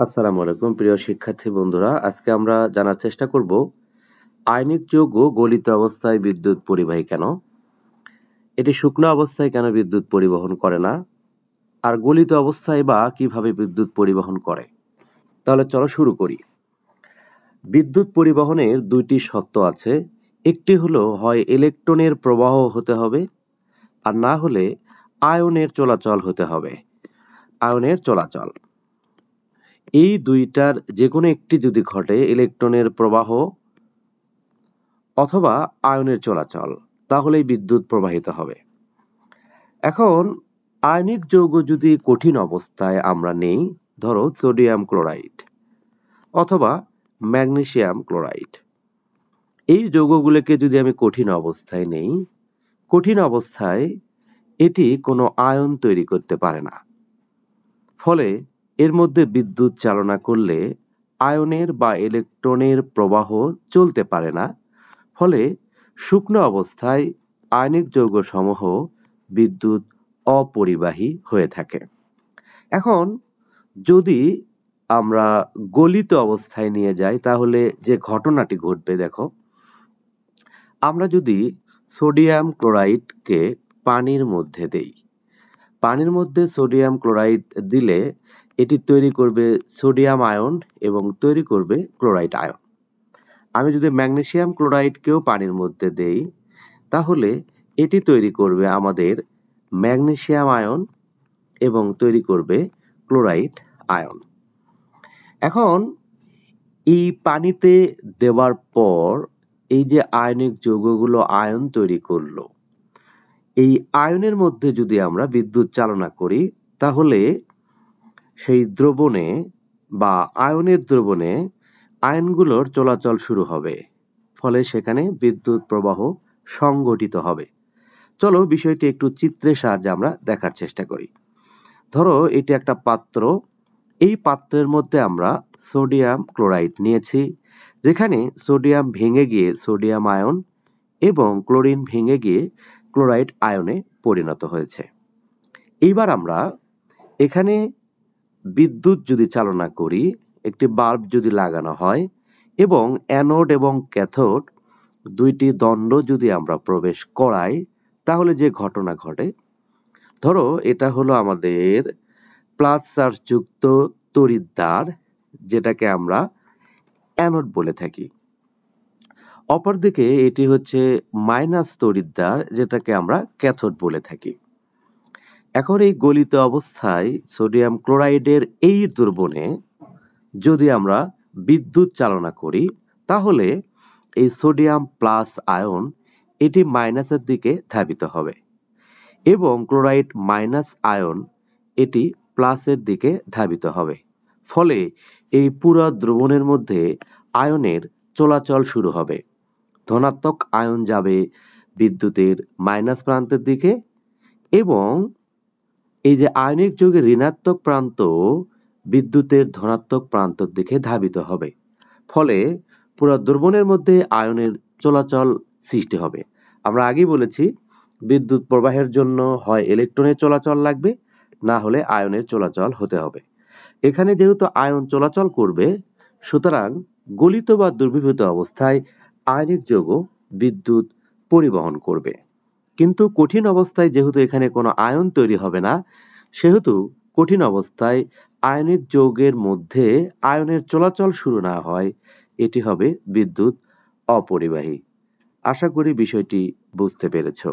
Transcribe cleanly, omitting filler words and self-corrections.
আসসালামু আলাইকুম প্রিয় শিক্ষার্থী বন্ধুরা, আজকে আমরা জানার চেষ্টা করব আয়নিক যৌগ গলিত অবস্থায় বিদ্যুৎ পরিবাহী কেন, এটি শুকনো অবস্থায় কেন বিদ্যুৎ পরিবহন করে না, আর গলিত অবস্থায় বা কিভাবে বিদ্যুৎ পরিবহন করে। তাহলে চলো শুরু করি। বিদ্যুৎ পরিবহনের দুইটি শর্ত আছে। একটি হলো হয় ইলেকট্রনের প্রবাহ হতে হবে, আর না হলে আয়নের চলাচল হতে হবে। আয়নের চলাচল, এই দুইটার যে কোনো একটি যদি ঘটে, ইলেকট্রনের প্রবাহ অথবা আয়নের চলাচল, তাহলেই বিদ্যুৎ প্রবাহিত হবে। এখন আয়নিক যৌগ যদি কঠিন অবস্থায় আমরা নেই, ধরো সোডিয়াম ক্লোরাইড অথবা ম্যাগনেসিয়াম ক্লোরাইড, এই যৌগগুলোকে যদি আমি কঠিন অবস্থায় নেই, কঠিন অবস্থায় এটি কোনো আয়ন তৈরি করতে পারে না। ফলে এর মধ্যে বিদ্যুৎ চালনা করলে আয়নের বা ইলেকট্রনের প্রবাহ চলতে পারে না। ফলে শুকনো অবস্থায় আয়নিক যৌগসমূহ বিদ্যুৎ অপরিবাহী হয়ে থাকে। এখন যদি আমরা গলিত অবস্থায় নিয়ে যাই, তাহলে যে ঘটনাটি ঘটবে দেখো, আমরা যদি সোডিয়াম ক্লোরাইডকে পানির মধ্যে দেই, পানির মধ্যে সোডিয়াম ক্লোরাইড দিলে এটি তৈরি করবে সোডিয়াম আয়ন এবং তৈরি করবে ক্লোরাইড আয়ন। আমি যদি ম্যাগনেসিয়াম ক্লোরাইডকেও পানির মধ্যে দেই, তাহলে এটি তৈরি করবে আমাদের ম্যাগনেসিয়াম আয়ন এবং তৈরি করবে ক্লোরাইড আয়ন। এখন এই পানিতে দেওয়ার পর এই যে আয়নিক যৌগগুলো আয়ন তৈরি করলো, এই আয়নের মধ্যে যদি আমরা বিদ্যুৎ চালনা করি, তাহলে সেই দ্রবণে বা আয়নের দ্রবণে আয়নগুলোর চলাচল শুরু হবে। ফলে সেখানে বিদ্যুৎ প্রবাহ সংঘটিত হবে। চলো বিষয়টি একটু চিত্রের সাহায্যে আমরা দেখার চেষ্টা করি। ধরো এটি একটা পাত্র, এই পাত্রের মধ্যে আমরা সোডিয়াম ক্লোরাইড নিয়েছি, যেখানে সোডিয়াম ভেঙে গিয়ে সোডিয়াম আয়ন এবং ক্লোরিন ভেঙে গিয়ে ক্লোরাইড আয়নে পরিণত হয়েছে। এইবার আমরা এখানে বিদ্যুৎ যদি চালনা করি, একটি বাল্ব যদি লাগানো হয় এবং অ্যানোড এবং ক্যাথোড দুইটি দণ্ড যদি আমরা প্রবেশ করাই, তাহলে যে ঘটনা ঘটে, ধরো এটা হলো আমাদের প্লাস চার্জ যুক্ত তড়িৎদ্বার, যেটাকে আমরা অ্যানোড বলে থাকি। অপরদিকে এটি হচ্ছে মাইনাস তড়িৎদ্বার, যেটাকে আমরা ক্যাথোড বলে থাকি। এখন এই গলিত অবস্থায় সোডিয়াম ক্লোরাইডের এই দ্রবণে যদি আমরা বিদ্যুৎ চালনা করি, তাহলে এই সোডিয়াম প্লাস আয়ন এটি মাইনাসের দিকে ধাবিত হবে এবং ক্লোরাইড মাইনাস আয়ন এটি প্লাসের দিকে ধাবিত হবে। ফলে এই পুরো দ্রবণের মধ্যে আয়নের চলাচল শুরু হবে। ধনাত্মক আয়ন যাবে বিদ্যুতের মাইনাস প্রান্তের দিকে এবং এই যে আয়নিক যৌগের ঋণাত্মক প্রান্ত বিদ্যুতের ধনাত্মক প্রান্তের দিকে ধাবিত হবে। ফলে পুরো দ্রবণের মধ্যে আয়নের চলাচল সৃষ্টি হবে। আমরা আগেই বলেছি, বিদ্যুৎ প্রবাহের জন্য হয় ইলেকট্রনের চলাচল লাগবে, না হলে আয়নের চলাচল হতে হবে। এখানে যেহেতু আয়ন চলাচল করবে, সুতরাং গলিত বা দ্রবীভূত অবস্থায় আয়নিক যৌগ বিদ্যুৎ পরিবহন করবে। কিন্তু কঠিন অবস্থায় যেহেতু এখানে কোনো আয়ন তৈরি হবে না, সেহেতু কঠিন অবস্থায় আয়নিক যৌগের মধ্যে আয়নের চলাচল শুরু না হয়, এটি হবে বিদ্যুৎ অপরিবাহী। আশা করি বিষয়টি বুঝতে পেরেছো।